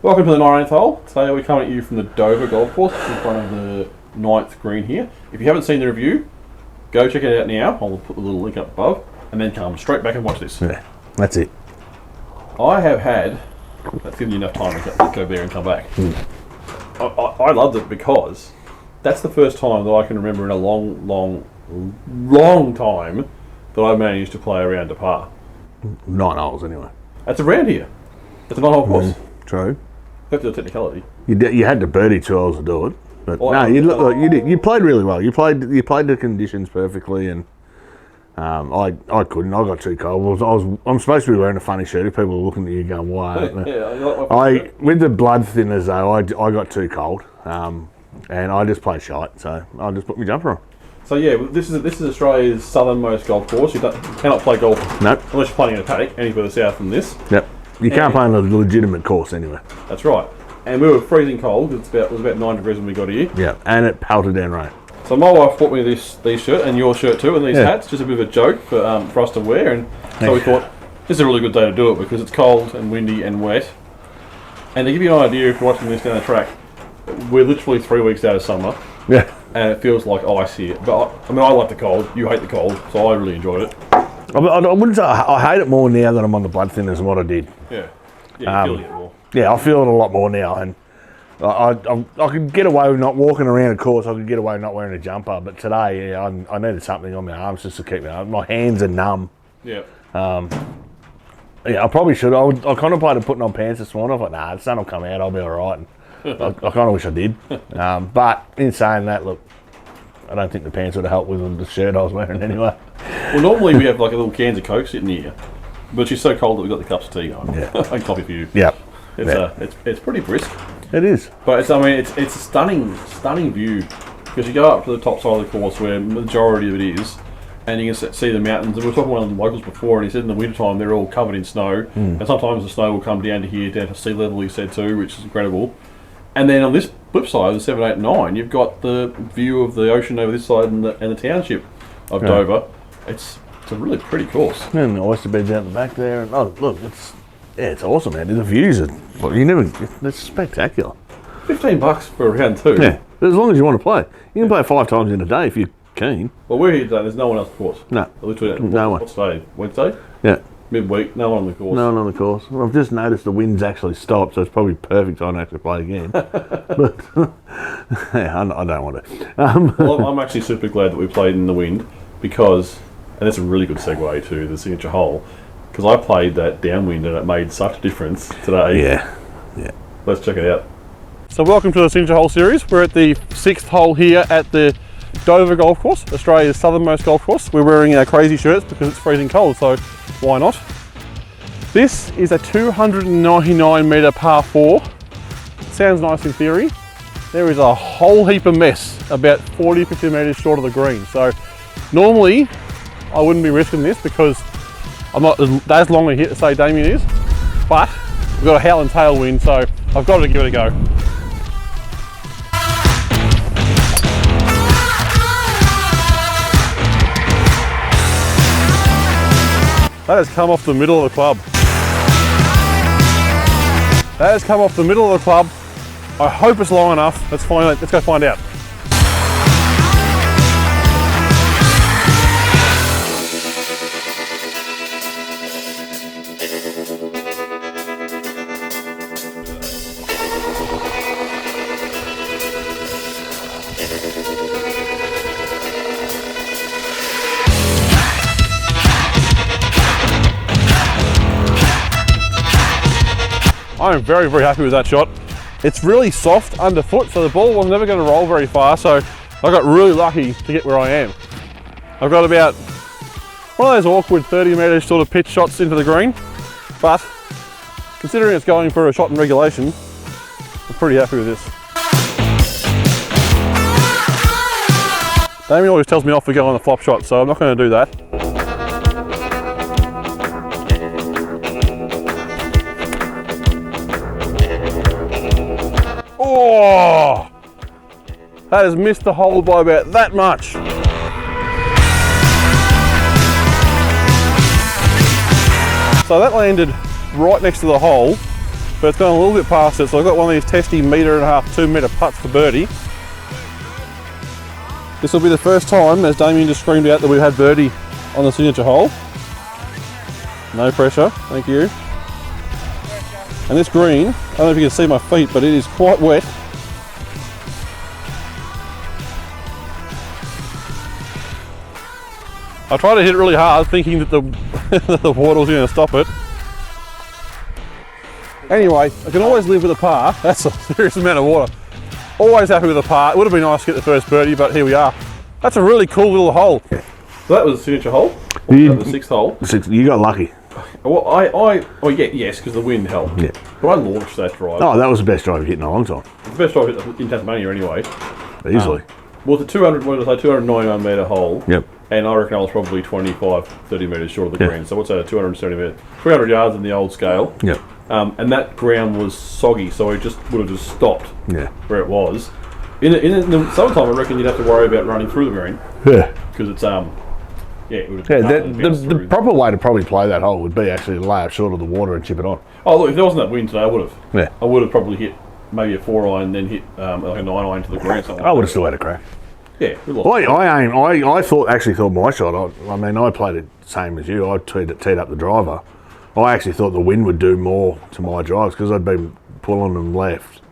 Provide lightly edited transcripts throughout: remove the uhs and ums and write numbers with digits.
Welcome to the 19th hole. Today we're coming at you from the Dover golf course in front of the 9th green here. If you haven't seen the review, go check it out now. I'll put the little link up above and then come straight back and watch this. Yeah, that's it. I have had, that's given you enough time to go there and come back. I loved it because that's the first time that I can remember in a long time that I managed to play around to par. 9 holes anyway. That's around here. It's a 9-hole course. True. That's the technicality. You had to birdie 2 holes to do it, but no, you look like you did. You played really well. You played the conditions perfectly, and I couldn't. I got too cold. I'm supposed to be wearing a funny shirt. If people are looking at you going, why? Yeah, with the blood thinners though, I got too cold, and I just played shite. So I just put my jumper on. So yeah, this is Australia's southernmost golf course. You cannot play golf Nope. unless you're playing in a paddock any further south than this. Yep. You can't play on a legitimate course anyway. That's right. And we were freezing cold. It was about 9 degrees when we got here. Yeah, and it pelted down rain. So my wife bought me these shirt and your shirt too, and these hats. Just a bit of a joke for us to wear. And so we thought this is a really good day to do it because it's cold and windy and wet. And to give you an idea, if you're watching this down the track, we're literally 3 weeks out of summer. Yeah. And it feels like ice here. But I like the cold. You hate the cold, so I really enjoyed it. I wouldn't say I hate it more now that I'm on the blood thinners than what I did. Yeah. Yeah, you feel it more. Yeah, I feel it a lot more now, and I could get away with not walking around a course. I could get away with not wearing a jumper, but today, yeah, I needed something on my arms just to keep me up. My hands are numb. Yeah. Yeah, I probably should. I contemplated putting on pants this morning. I thought, nah, the sun will come out. I'll be all right. And I kind of wish I did. But in saying that, look, I don't think the pants would have helped with the shirt I was wearing anyway. Well, normally we have like a little cans of Coke sitting here, but she's so cold that we've got the cups of tea going. Yeah. And coffee for you. Yeah. It's pretty brisk. It is. But it's a stunning view because you go up to the top side of the course where the majority of it is, and you can see the mountains. And we were talking to one of the locals before, and he said in the wintertime they're all covered in snow, and sometimes the snow will come down to here, down to sea level. He said too, which is incredible. And then on this flip side, the 7, 8, 9, you've got the view of the ocean over this side and the township of Dover. It's a really pretty course. And the oyster beds out the back there. And oh, look, it's awesome, man. The views are it's spectacular. $15 for round 2. Yeah, as long as you want to play. You can play 5 times in a day if you're keen. Well, we're here today. There's no one else on the course. No, literally. no one. What's today? Wednesday. Yeah. Midweek, no one on the course. No one on the course. Well, I've just noticed the wind's actually stopped, so it's probably perfect time to actually play again. But yeah, I don't want to. Well, I'm actually super glad that we played in the wind because, and that's a really good segue to the signature hole, because I played that downwind and it made such a difference today. Yeah. Let's check it out. So welcome to the signature hole series. We're at the 6th hole here at the Dover golf course, Australia's southernmost golf course. We're wearing our crazy shirts because it's freezing cold, so why not? This is a 299 metre par 4. Sounds nice in theory. There is a whole heap of mess about 40-50 metres short of the green. So normally I wouldn't be risking this because I'm not as long a hit as say Damien is, but we've got a howling tailwind, so I've got to give it a go. That has come off the middle of the club. That has come off the middle of the club. I hope it's long enough. Let's go find out. I am very, very happy with that shot. It's really soft underfoot, so the ball was never going to roll very far, so I got really lucky to get where I am. I've got about one of those awkward 30 metre sort of pitch shots into the green, but considering it's going for a shot in regulation, I'm pretty happy with this. Damien always tells me off for going on the flop shot, so I'm not going to do that. Oh! That has missed the hole by about that much. So that landed right next to the hole, but it's gone a little bit past it. So I've got one of these testy 1.5 2 metre putts for birdie. This will be the first time, as Damien just screamed out, that we've had birdie on the signature hole. No pressure, thank you. And this green, I don't know if you can see my feet, but it is quite wet. I tried to hit it really hard, thinking that the that the water was going to stop it. Anyway, I can always live with a par. That's a serious amount of water. Always happy with a par. It would have been nice to get the first birdie, but here we are. That's a really cool little hole. So that was the signature hole. The sixth hole. You got lucky. Well, yes, because the wind helped. Yeah. But I launched that drive. Oh, that was the best drive you've hit in a long time. It's the best drive I've hit in Tasmania anyway. Easily. Well, it's a 291 metre hole. Yep. And I reckon I was probably 25, 30 metres short of the green. So what's that, 270 metres? 300 yards in the old scale. Yep. And that ground was soggy, so it just would have just stopped where it was. In the summertime, I reckon you'd have to worry about running through the green. Yeah. Because it's, it would have the proper way to probably play that hole would be actually to lay up short of the water and chip it on. Oh, look, if there wasn't that wind today, I would have. Yeah. I would have probably hit maybe a 4-iron, then hit like a 9-iron to the green. I would have still had a crack. Yeah, well, I actually thought my shot. I mean, I played it the same as you. I teed up the driver. I actually thought the wind would do more to my drives because I'd been pulling them left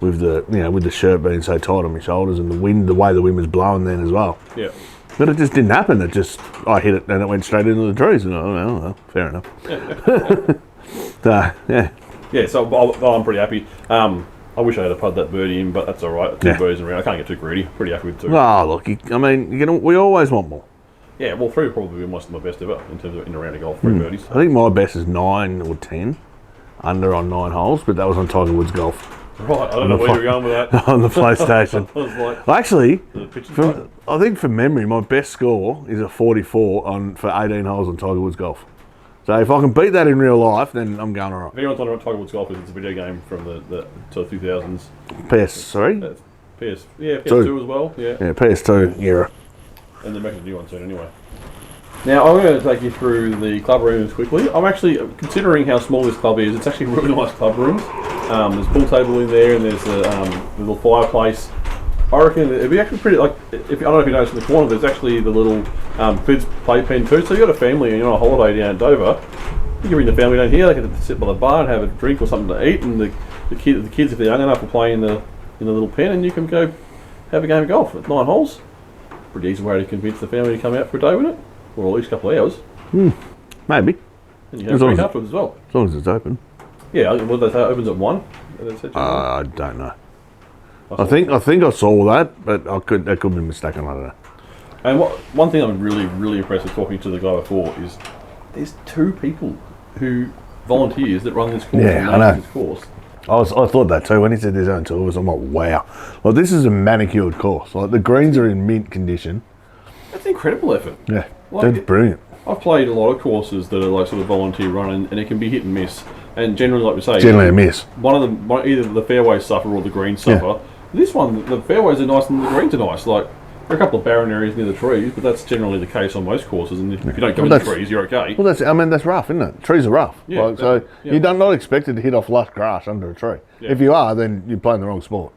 with the shirt being so tight on my shoulders and the way the wind was blowing then as well. Yeah. But it just didn't happen. I hit it and it went straight into the trees. And well, fair enough. Yeah. Yeah. So I'm pretty happy. I wish I had put that birdie in, but that's all right. Two birdies in a round. I can't get too greedy. Pretty happy with 2. Oh, look, we always want more. Yeah, well, 3 would probably be most of my best ever in terms of in a round of golf, 3 birdies. I think my best is 9 or 10 under on 9 holes, but that was on Tiger Woods Golf. Right, I don't know where you're going with that. On the PlayStation. Actually, I think from memory, my best score is a 44 for 18 holes on Tiger Woods Golf. So if I can beat that in real life, then I'm going all right. If anyone's wondering what Tiger Woods Golf is, it's a video game from the 2000s. PS2 as well. Yeah, PS2 era. And they're making a new one soon anyway. Now, I'm going to take you through the club rooms quickly. I'm actually, considering how small this club is, it's actually really nice club rooms. There's a pool table in there and there's a little fireplace. I reckon it'd be actually pretty, like, I don't know if you noticed in the corner, there's actually the little kids playpen too. So you've got a family and you're on a holiday down at Dover, you can bring the family down here, they can sit by the bar and have a drink or something to eat, and the kids, if they're young enough, will play in the little pen, and you can go have a game of golf at 9 holes. Pretty easy way to convince the family to come out for a day with it, or at least a couple of hours. Maybe. And you can have a drink afterwards as well. As long as it's open. Yeah, what did they say? It opens at 1? I don't know. I think I saw that, but that could be mistaken. I don't know. And one thing I'm really, really impressed with talking to the guy before is there's 2 people who volunteers that run this course. Yeah, I know. This course. I thought that too when he said there's only 2 of us. I'm like, wow. Well, this is a manicured course. Like the greens are in mint condition. That's incredible effort. Yeah, that's brilliant. I've played a lot of courses that are like sort of volunteer run, and it can be hit and miss. And generally, like we say, generally a miss. Either the fairways suffer or the greens suffer. Yeah. This one, the fairways are nice and the greens are nice. Like, there are a couple of barren areas near the trees, but that's generally the case on most courses. And if you don't go in the trees, you're okay. Well, that's rough, isn't it? Trees are rough. Yeah, you're not expected to hit off lush grass under a tree. Yeah. If you are, then you're playing the wrong sport.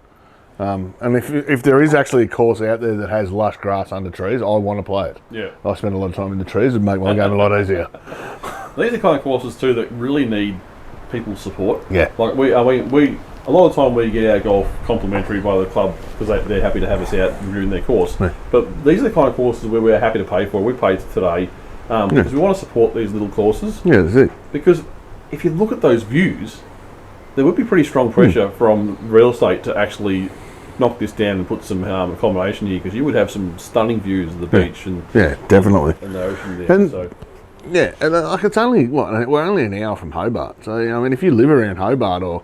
And if there is actually a course out there that has lush grass under trees, I want to play it. Yeah. I spend a lot of time in the trees and make my game a lot easier. These are the kind of courses too that really need people's support. Yeah. Like we a lot of the time we get our golf complimentary by the club because they're happy to have us out reviewing their course. Yeah. But these are the kind of courses where we're happy to pay for. We paid today because we want to support these little courses. Yeah, that's it. Because if you look at those views, there would be pretty strong pressure from real estate to actually knock this down and put some accommodation here, because you would have some stunning views of the beach and definitely and the ocean there. And it's only we're only an hour from Hobart, so I mean if you live around Hobart or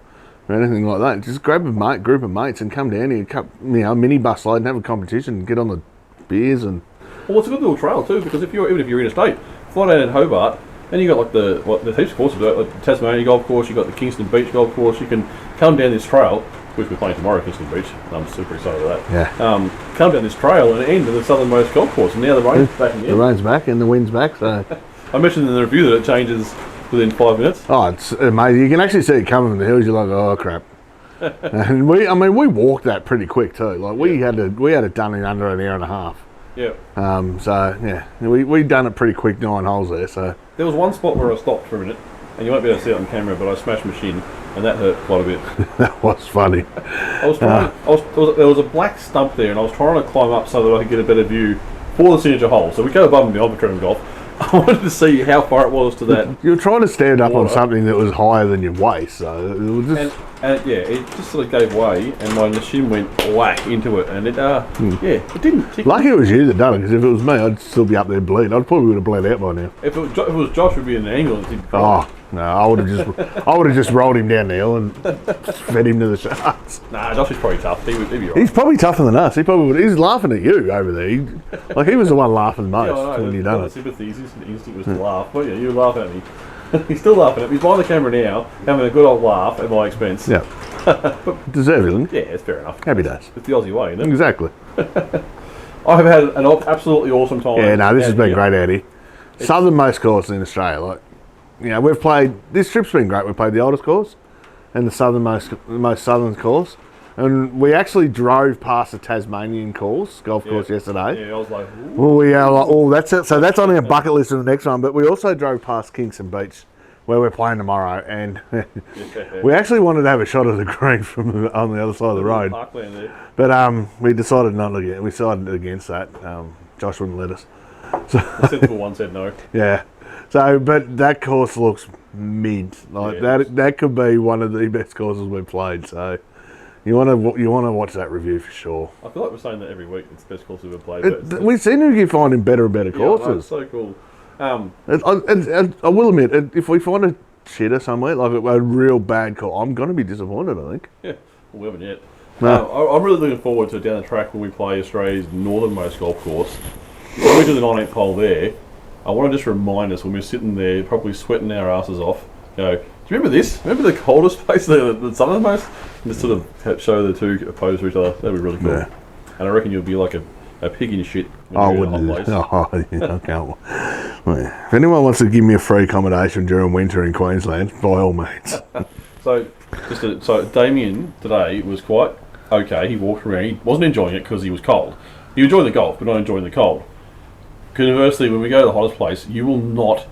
anything like that, just grab a group of mates and come down here, minibus load and have a competition and get on the beers and. Well, it's a good little trail too, because even if you're interstate, fly down in Hobart. And you got like the heaps of courses, like the Tasmania golf course, you got the Kingston Beach golf course. You can come down this trail, which we're playing tomorrow, Kingston Beach. I'm super excited about that. Yeah. Come down this trail and end of the southernmost golf course. And now the rain's back in the end. The rain's back and the wind's back. So I mentioned in the review that it changes within 5 minutes. Oh, it's amazing. You can actually see it coming from the hills. You're like, oh crap. And we walked that pretty quick too. Like we had it done in under an hour and a half. Yeah. So yeah, we done it pretty quick, 9 holes there. So there was one spot where I stopped for a minute, and you won't be able to see it on camera, but I smashed my shin, and that hurt quite a bit. That was funny. I was trying. There was a black stump there, and I was trying to climb up so that I could get a better view for the signature hole. So we go above and beyond for Tredam Golf. I wanted to see how far it was to that. You were trying to stand up water. on something that was higher than your waist, so it was just. And yeah, it just sort of gave way, and my shin went whack into it, and it it didn't tickle. Lucky it was you that done it, because if it was me, I'd still be up there bleeding. I probably would have bled out by now. If it was Josh, would be in an angle. And oh no, I would have just rolled him down the hill and fed him to the sharks. Nah, Josh is probably tough. He'd be alright. He's probably tougher than us. He probably would. He's laughing at you over there. He was the one laughing most when you done it. Sympathy, his instinct was to laugh. But yeah, you were laughing at me. He's still laughing at me. He's behind the camera now, having a good old laugh at my expense. Yeah. Deservedly. Yeah, it's fair enough. Happy days. It's the Aussie way, isn't it? Exactly. I have had an absolutely awesome time. Yeah, no, this has been great out here. Southernmost course in Australia. We've played. This trip's been great. We played the oldest course and the most southern course, and we actually drove past the Tasmanian golf course yesterday. Yeah, I was like, ooh. Well, we are like, oh, that's it. So that's on our bucket list for the next one. But we also drove past Kingston Beach, where we're playing tomorrow, and we actually wanted to have a shot of the green from on the other side of the road. Parkland there. But we decided not to. We decided against that. Josh wouldn't let us. So the sensible one said no. Yeah. So, but that course looks mid. Like that could be one of the best courses we've played. So, you want to watch that review for sure. I feel like we're saying that every week. It's the best course we've ever played. We seem to keep finding better and better courses. It's so cool. I will admit, if we find a shitter somewhere, like a real bad call, I'm going to be disappointed, I think. Yeah, well, we haven't yet. No. I'm really looking forward to down the track when we play Australia's northernmost golf course. When we do the 19th hole there, I want to just remind us when we're sitting there, probably sweating our asses off, do you remember this? Remember the coldest place, the southernmost? And just sort of show the two opposed to each other. That'd be really cool. Yeah. And I reckon you'll be like a pig in shit when you're in a hot place. Oh, yeah, I can't. Well, if anyone wants to give me a free accommodation during winter in Queensland, by all means. So Damien today was quite okay. He walked around. He wasn't enjoying it because he was cold. You enjoy the golf, but not enjoying the cold. Conversely, when we go to the hottest place, you will not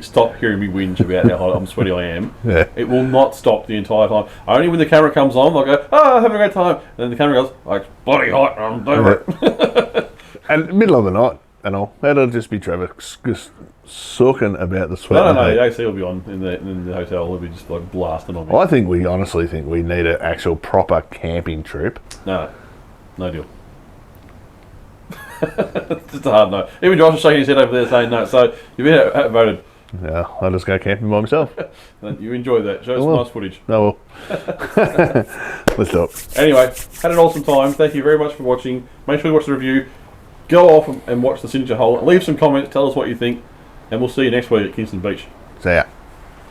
stop hearing me whinge about how hot I'm sweaty I am. Yeah. It will not stop the entire time. Only when the camera comes on, I'll go, I'm having a great time. And then the camera goes, like, bloody hot, I'm over it. And middle of the night and all. That'll just be Trevor just sucking about the sweat. No, the AC will be on in the hotel. It'll be just like blasting on me. I honestly think we need an actual proper camping trip. No deal. It's just a hard no. Even Josh is shaking his head over there saying no. So you've been outvoted. Yeah, I'll just go camping by myself. You enjoyed that. Show us some nice footage. Oh well. Let's do it. Anyway, had an awesome time. Thank you very much for watching. Make sure you watch the review. Go off and watch the signature hole. Leave some comments. Tell us what you think. And we'll see you next week at Kingston Beach. See ya.